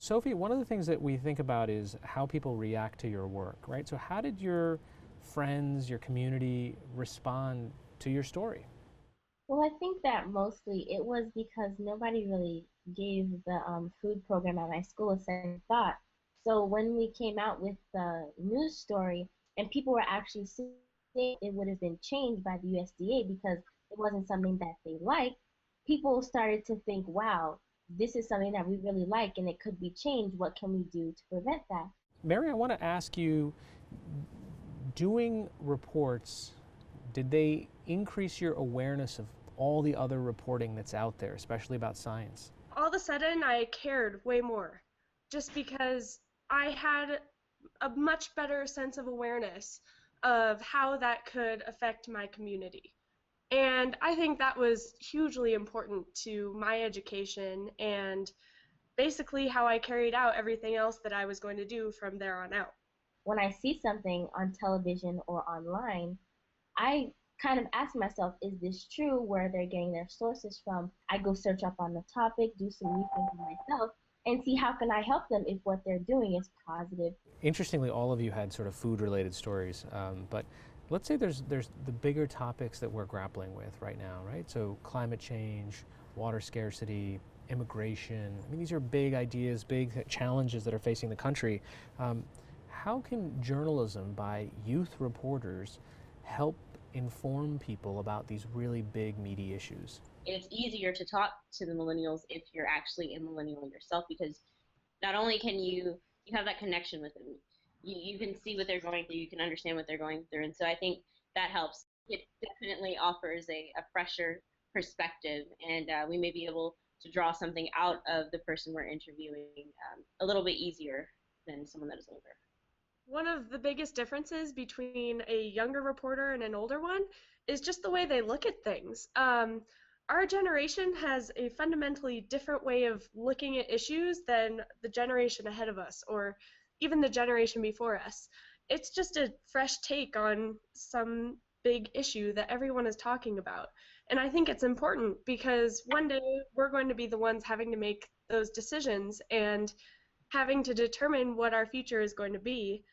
Sophie, one of the things that we think about is how people react to your work, right? So how did your friends, your community respond to your story? Well, I think that mostly it was because nobody really gave the food program at my school a second thought. So when we came out with the news story and people were actually saying it would have been changed by the USDA because it wasn't something that they liked, people started to think, wow, this is something that we really like and it could be changed. What can we do to prevent that? Mary, I want to ask you, doing reports, did they increase your awareness of all the other reporting that's out there, especially about science? All of a sudden I cared way more just because I had a much better sense of awareness of how that could affect my community. And I think that was hugely important to my education and basically how I carried out everything else that I was going to do from there on out. When I see something on television or online, I kind of ask myself, is this true? Where they're getting their sources from? I go search up on the topic, do some research myself, and see how can I help them if what they're doing is positive. Interestingly, all of you had sort of food-related stories, but let's say there's the bigger topics that we're grappling with right now, right? So climate change, water scarcity, immigration. I mean, these are big ideas, big challenges that are facing the country. How can journalism by youth reporters help inform people about these really big, meaty issues? It's easier to talk to the millennials if you're actually a millennial yourself, because not only can you have that connection with them, you can see what they're going through, you can understand what they're going through, and so I think that helps. It definitely offers a fresher perspective, and we may be able to draw something out of the person we're interviewing a little bit easier than someone that is older. One of the biggest differences between a younger reporter and an older one is just the way they look at things. Our generation has a fundamentally different way of looking at issues than the generation ahead of us or even the generation before us. It's just a fresh take on some big issue that everyone is talking about. And I think it's important because one day we're going to be the ones having to make those decisions and having to determine what our future is going to be.